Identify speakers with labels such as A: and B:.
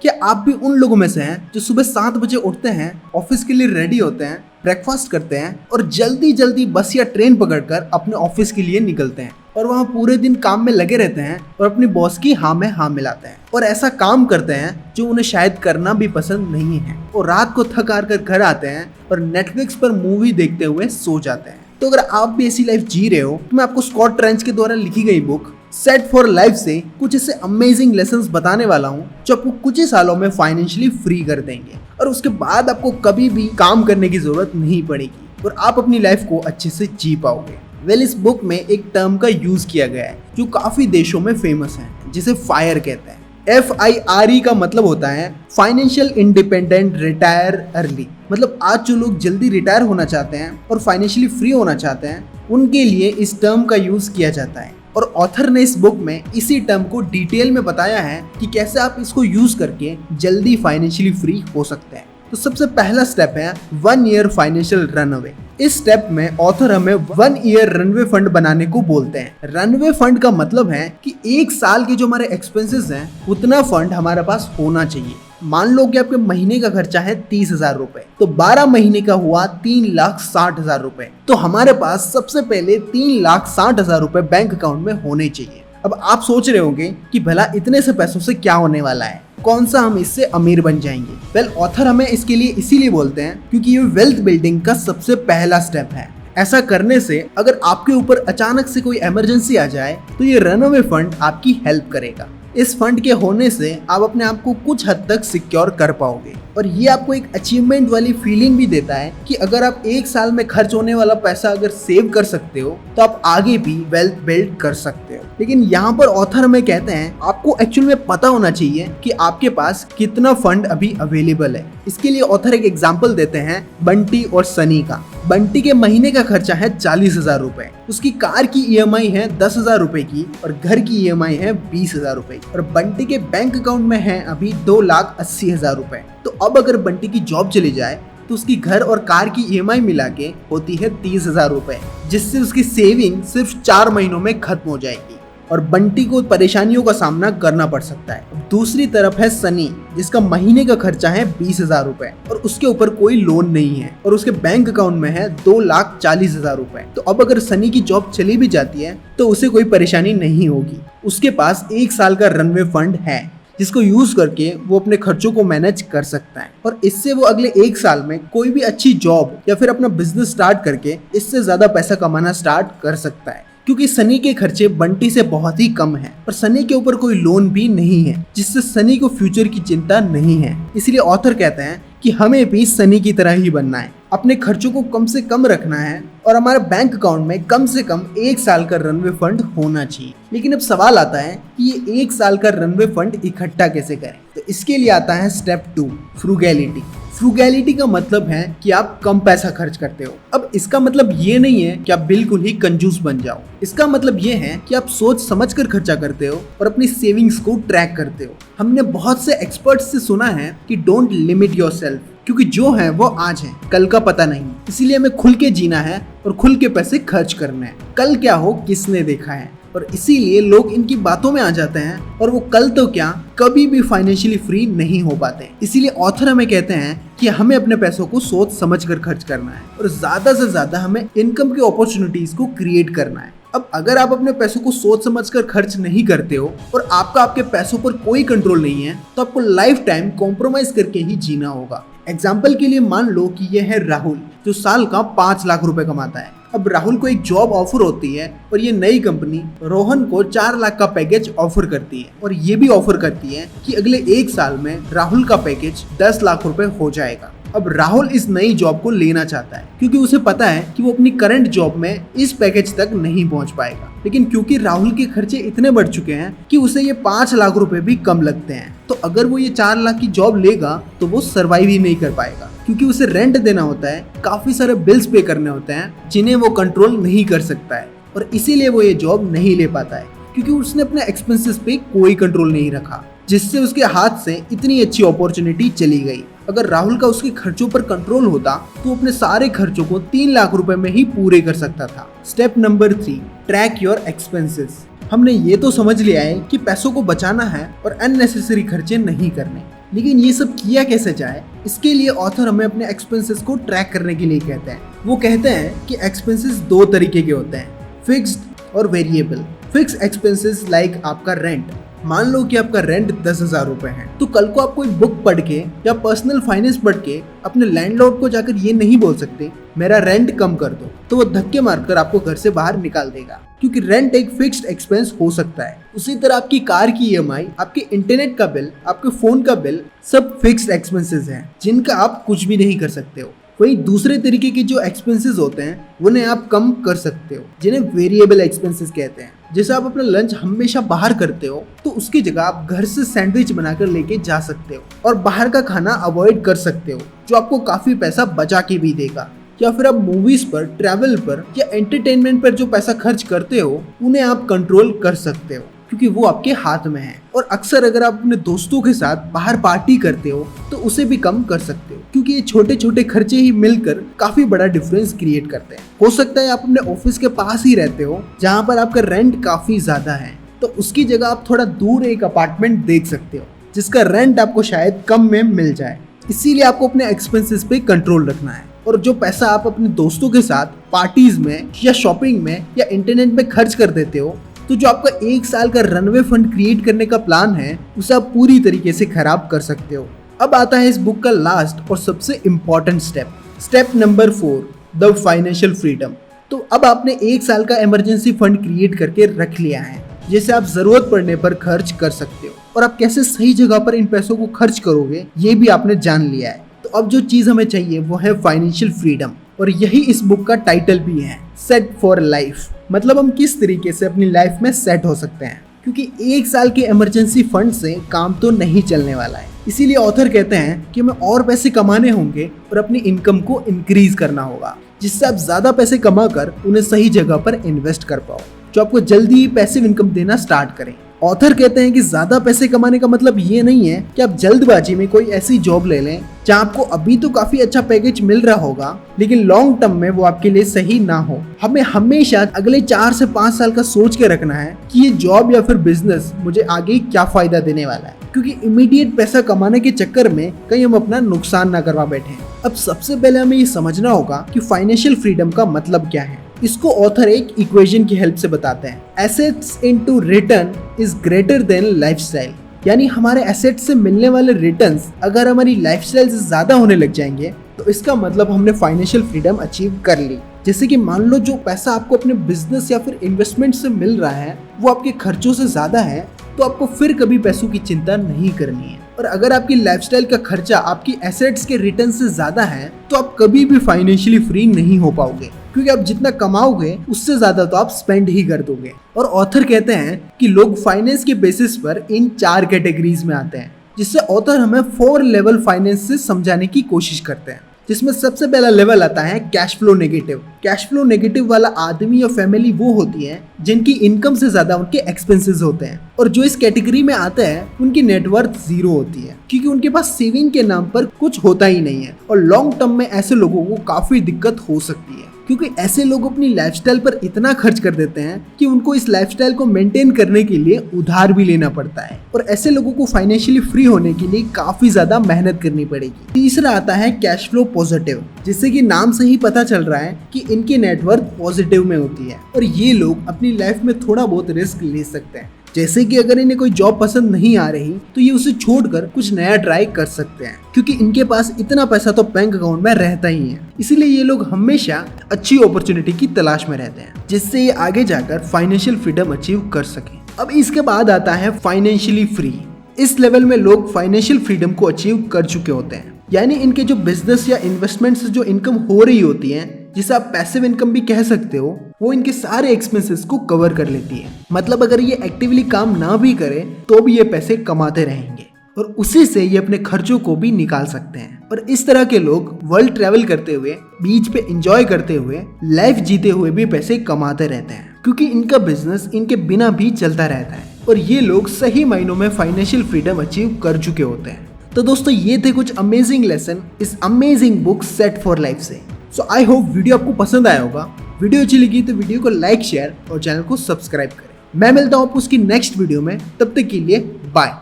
A: क्या आप भी उन लोगों में से हैं जो सुबह 7 बजे उठते हैं, ऑफिस के लिए रेडी होते हैं, ब्रेकफास्ट करते हैं और जल्दी जल्दी बस या ट्रेन पकड़कर अपने ऑफिस के लिए निकलते हैं और वहाँ पूरे दिन काम में लगे रहते हैं और अपनी बॉस की हाँ में हाँ मिलाते हैं और ऐसा काम करते हैं जो उन्हें शायद करना भी पसंद नहीं है और रात को थक हार कर घर आते हैं और नेटफ्लिक्स पर मूवी देखते हुए सो जाते हैं। तो अगर आप भी ऐसी लाइफ जी रहे हो तो मैं आपको स्कॉट ट्रेंच के द्वारा लिखी गई बुक सेट फॉर लाइफ से कुछ ऐसे अमेजिंग लेसन्स बताने वाला हूँ जो आपको कुछ ही सालों में फाइनेंशियली फ्री कर देंगे और उसके बाद आपको कभी भी काम करने की जरूरत नहीं पड़ेगी और आप अपनी लाइफ को अच्छे से जी पाओगे। इस बुक में एक टर्म का यूज किया गया है जो काफी देशों में फेमस है, जिसे फायर कहते हैं। FIRE का मतलब होता है फाइनेंशियल इंडिपेंडेंट रिटायर अर्ली। मतलब आज जो लोग जल्दी रिटायर होना चाहते हैं और फाइनेंशियली फ्री होना चाहते हैं उनके लिए इस टर्म का यूज किया जाता है और ऑथर ने इस बुक में इसी टर्म को डिटेल में बताया है कि कैसे आप इसको यूज करके जल्दी फाइनेंशियली फ्री हो सकते हैं। तो सबसे पहला स्टेप है 1 ईयर फाइनेंशियल रनअवे। इस स्टेप में ऑथर हमें 1 ईयर रनवे फंड बनाने को बोलते हैं। रनवे फंड का मतलब है कि 1 साल के जो हमारे एक्सपेंसेस हैं उतना फंड हमारे पास होना चाहिए। मान लो कि आपके महीने का खर्चा है 30,000 रुपए, तो 12 महीने का हुआ 3,60,000 रुपए। तो हमारे पास सबसे पहले 3,60,000 रुपए बैंक अकाउंट में होने चाहिए। अब आप सोच रहे होंगे कि भला इतने से पैसों से क्या होने वाला है, कौन सा हम इससे अमीर बन जाएंगे। ऑथर हमें इसके लिए इसीलिए बोलते हैं क्योंकि ये वेल्थ बिल्डिंग का सबसे पहला स्टेप है। ऐसा करने से अगर आपके ऊपर अचानक से कोई इमरजेंसी आ जाए तो ये रनअवे फंड आपकी हेल्प करेगा। इस फंड के होने से आप अपने आप को कुछ हद तक सिक्योर कर पाओगे और ये आपको एक अचीवमेंट वाली फीलिंग भी देता है कि अगर आप 1 साल में खर्च होने वाला पैसा अगर सेव कर सकते हो तो आप आगे भी वेल्थ बिल्ड कर सकते हो। लेकिन यहाँ पर ऑथर हमें कहते हैं आपको एक्चुअल में पता होना चाहिए कि आपके पास कितना फंड अभी अवेलेबल है। इसके लिए ऑथर एक एग्जाम्पल देते हैं बंटी और सनी का। बंटी के महीने का खर्चा है 40,000 रुपए, उसकी कार की EMI है 10,000 रुपए की और घर की EMI है 20,000 रुपए और बंटी के बैंक अकाउंट में है अभी 2,80,000 रुपए। तो अब अगर बंटी की जॉब चली जाए तो उसकी घर और कार की EMI मिला के होती है 30,000 रुपए, जिससे उसकी सेविंग सिर्फ 4 महीनों में खत्म हो जाएगी और बंटी को परेशानियों का सामना करना पड़ सकता है। दूसरी तरफ है सनी, जिसका महीने का खर्चा है 20,000 रुपए और उसके ऊपर कोई लोन नहीं है और उसके बैंक अकाउंट में है 2,40,000 रुपए। तो अब अगर सनी की जॉब चली भी जाती है तो उसे कोई परेशानी नहीं होगी। उसके पास 1 साल का रनवे फंड है जिसको यूज करके वो अपने खर्चों को मैनेज कर सकता है और इससे वो अगले 1 साल में कोई भी अच्छी जॉब या फिर अपना बिजनेस स्टार्ट करके इससे ज्यादा पैसा कमाना स्टार्ट कर सकता है। क्योंकि सनी के खर्चे बंटी से बहुत ही कम हैं और सनी के ऊपर कोई लोन भी नहीं है, जिससे सनी को फ्यूचर की चिंता नहीं है। इसलिए ऑथर कहते हैं कि हमें भी सनी की तरह ही बनना है, अपने खर्चों को कम से कम रखना है और हमारे बैंक अकाउंट में कम से कम 1 साल का रनवे फंड होना चाहिए। लेकिन अब सवाल आता है कि ये 1 साल का रनवे फंड इकट्ठा कैसे करें। तो इसके लिए आता है स्टेप 2, फ्रूगैलिटी। फ्रूगैलिटी का मतलब है कि आप कम पैसा खर्च करते हो। अब इसका मतलब ये नहीं है कि आप बिल्कुल ही कंजूस बन जाओ। इसका मतलब ये है कि आप सोच समझकर खर्चा करते हो और अपनी सेविंग्स को ट्रैक करते हो। हमने बहुत से एक्सपर्ट्स से सुना है कि डोंट लिमिट योरसेल्फ, क्योंकि जो है वो आज है, कल का पता नहीं। इसीलिए हमें खुल के जीना है और खुल के पैसे खर्च करने हैं। कल क्या हो किसने देखा है, और इसीलिए लोग इनकी बातों में आ जाते हैं और वो कल तो क्या कभी भी फाइनेंशियली फ्री नहीं हो पाते। इसीलिए ऑथर हमें कहते हैं कि हमें अपने पैसों को सोच समझकर खर्च करना है और ज्यादा से ज्यादा हमें इनकम की अपॉर्चुनिटीज को क्रिएट करना है। अब अगर आप अपने पैसों को सोच समझकर खर्च नहीं करते हो और आपका आपके पैसों पर कोई कंट्रोल नहीं है तो आपको लाइफ टाइम कॉम्प्रोमाइज करके ही जीना होगा। एग्जाम्पल के लिए मान लो कि यह है राहुल जो साल का 5 लाख रुपए कमाता है। अब राहुल को एक जॉब ऑफर होती है और ये नई कंपनी रोहन को 4 लाख का पैकेज ऑफर करती है और ये भी ऑफर करती है कि अगले 1 साल में राहुल का पैकेज 10 लाख रुपए हो जाएगा। अब राहुल इस नई जॉब को लेना चाहता है क्योंकि उसे पता है कि वो अपनी करंट जॉब में इस पैकेज तक नहीं पहुंच पाएगा। लेकिन क्योंकि राहुल के खर्चे इतने बढ़ चुके हैं कि उसे ये 5 लाख रुपए भी कम लगते हैं, तो अगर वो ये 4 लाख की जॉब लेगा तो वो सर्वाइव ही नहीं कर पाएगा क्योंकि उसे रेंट देना होता है, काफी सारे बिल्स पे करने होते हैं जिन्हें वो कंट्रोल नहीं कर सकता है और इसीलिए वो ये जॉब नहीं ले पाता है क्योंकि उसने अपने एक्सपेंसेस पे कोई कंट्रोल नहीं रखा, जिससे उसके हाथ से इतनी अच्छी अपॉर्चुनिटी चली गई। अगर राहुल का उसके खर्चों पर कंट्रोल होता तो अपने सारे खर्चों को 3 लाख रुपए में ही पूरे कर सकता था। Step number 3, track your expenses. हमने ये तो समझ लिया है कि पैसों को बचाना है और अननेसेसरी खर्चे नहीं करने, लेकिन ये सब किया कैसे जाए, इसके लिए ऑथर हमें अपने एक्सपेंसेस को ट्रैक करने के लिए कहते हैं। वो कहते हैं कि एक्सपेंसेस दो तरीके के होते हैं, फिक्स्ड और वेरिएबल। फिक्स एक्सपेंसेस लाइक आपका रेंट। मान लो कि आपका रेंट 10,000 रुपए है, तो कल को आप कोई बुक पढ़ के या पर्सनल फाइनेंस पढ़ के अपने लैंडलॉर्ड को जाकर ये नहीं बोल सकते मेरा रेंट कम कर दो, तो वो धक्के मारकर आपको घर से बाहर निकाल देगा, क्योंकि रेंट एक फिक्स्ड एक्सपेंस हो सकता है। उसी तरह आपकी कार की EMI, आपके इंटरनेट का बिल, आपके फोन का बिल, सब फिक्स्ड एक्सपेंसेस हैं जिनका आप कुछ भी नहीं कर सकते हो। वही दूसरे तरीके के जो एक्सपेंसेस होते हैं उन्हें आप कम कर सकते हो, जिन्हें वेरिएबल एक्सपेंसेस कहते हैं। जैसे आप अपना लंच हमेशा बाहर करते हो, तो उसकी जगह आप घर से सैंडविच बनाकर लेके जा सकते हो और बाहर का खाना अवॉइड कर सकते हो, जो आपको काफी पैसा बचा के भी देगा। या फिर आप मूवीज पर, ट्रैवल पर या एंटरटेनमेंट पर जो पैसा खर्च करते हो उन्हें आप कंट्रोल कर सकते हो, क्योंकि वो आपके हाथ में है। और अक्सर अगर आप अपने दोस्तों के साथ बाहर पार्टी करते हो तो उसे भी कम कर सकते हो, क्योंकि ये छोटे छोटे खर्चे ही मिलकर काफी बड़ा डिफरेंस क्रिएट करते हैं। हो सकता है आप अपने ऑफिस के पास ही रहते हो जहाँ पर आपका रेंट काफी ज्यादा है, तो उसकी जगह आप थोड़ा दूर एक अपार्टमेंट देख सकते हो जिसका रेंट आपको शायद कम में मिल जाए। इसीलिए आपको अपने एक्सपेंसेस पे कंट्रोल रखना है, और जो पैसा आप अपने दोस्तों के साथ पार्टीज में या शॉपिंग में या इंटरनेट में खर्च कर देते हो, तो जो आपका 1 साल का रनवे फंड क्रिएट करने का प्लान है उसे आप पूरी तरीके से खराब कर सकते हो। अब आता है इस बुक का लास्ट और सबसे important step number 4, the financial freedom. तो अब आपने 1 साल का इमरजेंसी फंड क्रिएट करके रख लिया है, जिसे आप जरूरत पड़ने पर खर्च कर सकते हो, और आप कैसे सही जगह पर इन पैसों को खर्च करोगे ये भी आपने जान लिया है। तो अब जो चीज हमें चाहिए वो है फाइनेंशियल फ्रीडम, और यही इस बुक का टाइटल भी है, सेट फॉर लाइफ। मतलब हम किस तरीके से अपनी लाइफ में सेट हो सकते हैं, क्योंकि 1 साल के इमरजेंसी फंड से काम तो नहीं चलने वाला है। इसीलिए ऑथर कहते हैं कि हमें और पैसे कमाने होंगे और अपनी इनकम को इंक्रीज करना होगा, जिससे आप ज्यादा पैसे कमाकर उन्हें सही जगह पर इन्वेस्ट कर पाओ, जो आपको जल्दी ही पैसिव इनकम देना स्टार्ट करें। ऑथर कहते हैं कि ज्यादा पैसे कमाने का मतलब ये नहीं है कि आप जल्दबाजी में कोई ऐसी जॉब ले लें जहां आपको अभी तो काफी अच्छा पैकेज मिल रहा होगा, लेकिन लॉन्ग टर्म में वो आपके लिए सही ना हो। हमें हमेशा अगले 4 से 5 साल का सोच के रखना है कि ये जॉब या फिर बिजनेस मुझे आगे क्या फायदा देने वाला है, क्योंकि इमीडिएट पैसा कमाने के चक्कर में कहीं हम अपना नुकसान ना करवा बैठे। अब सबसे पहले हमें ये समझना होगा कि फाइनेंशियल फ्रीडम का मतलब क्या है। इसको ऑथर एक इक्वेशन की हेल्प से बताते हैं, assets into return is greater than lifestyle. यानी हमारे एसेट से मिलने वाले रिटर्न्स अगर हमारी लाइफस्टाइल से ज्यादा होने लग जाएंगे तो इसका मतलब हमने फाइनेंशियल फ्रीडम अचीव कर ली। जैसे कि मान लो जो पैसा आपको अपने बिजनेस या फिर इन्वेस्टमेंट से मिल रहा है वो आपके खर्चों से ज्यादा है, तो आपको फिर कभी पैसों की चिंता नहीं करनी है। और अगर आपकी लाइफस्टाइल का खर्चा आपकी एसेट्स के रिटर्न से ज्यादा है तो आप कभी भी फाइनेंशियली फ्री नहीं हो पाओगे, क्योंकि आप जितना कमाओगे उससे ज्यादा तो आप स्पेंड ही कर दोगे। और ऑथर कहते हैं कि लोग फाइनेंस के बेसिस पर इन 4 कैटेगरीज में आते हैं, जिससे ऑथर हमें 4 लेवल फाइनेंस से समझाने की कोशिश करते हैं, जिसमें सबसे पहला लेवल आता है cash flow negative. Cash flow negative वाला आदमी या फैमिली वो होती है जिनकी इनकम से ज्यादा उनके एक्सपेंसेस होते हैं, और जो इस कैटेगरी में आते हैं उनकी नेटवर्थ 0 होती है, क्योंकि उनके पास सेविंग के नाम पर कुछ होता ही नहीं है। और लॉन्ग टर्म में ऐसे लोगों को काफी दिक्कत हो सकती है, क्योंकि ऐसे लोग अपनी लाइफस्टाइल पर इतना खर्च कर देते हैं कि उनको इस लाइफस्टाइल को मेंटेन करने के लिए उधार भी लेना पड़ता है, और ऐसे लोगों को फाइनेंशियली फ्री होने के लिए काफी ज्यादा मेहनत करनी पड़ेगी। तीसरा आता है कैश फ्लो पॉजिटिव, जिससे कि नाम से ही पता चल रहा है कि इनकी नेटवर्थ पॉजिटिव में होती है, और ये लोग अपनी लाइफ में थोड़ा बहुत रिस्क ले सकते हैं। जैसे कि अगर इन्हें कोई जॉब पसंद नहीं आ रही तो ये उसे छोड़कर कुछ नया ट्राई कर सकते हैं, क्योंकि इनके पास इतना पैसा तो बैंक अकाउंट में रहता ही है। इसीलिए ये लोग हमेशा अच्छी अपॉर्चुनिटी की तलाश में रहते हैं, जिससे ये आगे जाकर फाइनेंशियल फ्रीडम अचीव कर सके। अब इसके बाद आता है फाइनेंशियली फ्री। इस लेवल में लोग फाइनेंशियल फ्रीडम को अचीव कर चुके होते हैं, यानी इनके जो बिजनेस या इन्वेस्टमेंट से जो इनकम हो रही होती है, जिसे आप पैसिव इनकम भी कह सकते हो, वो इनके सारे एक्सपेंसेस को कवर कर लेती है। मतलब अगर ये एक्टिवली काम ना भी करे तो भी ये पैसे कमाते रहेंगे, और उसी से ये अपने खर्चों को भी निकाल सकते हैं। और इस तरह के लोग वर्ल्ड ट्रैवल करते हुए, बीच पे एंजॉय करते हुए, लाइफ जीते हुए भी पैसे कमाते रहते हैं, क्योंकि इनका बिजनेस इनके बिना भी चलता रहता है। और ये लोग सही मायनों में फाइनेंशियल फ्रीडम अचीव कर चुके होते हैं। तो दोस्तों ये थे कुछ अमेजिंग लेसन इस amazing book set for life से। सो आई होप वीडियो आपको पसंद आया होगा। वीडियो अच्छी लगी तो वीडियो को लाइक, शेयर और चैनल को सब्सक्राइब करें। मैं मिलता हूँ आपको उसकी नेक्स्ट वीडियो में, तब तक के लिए बाय।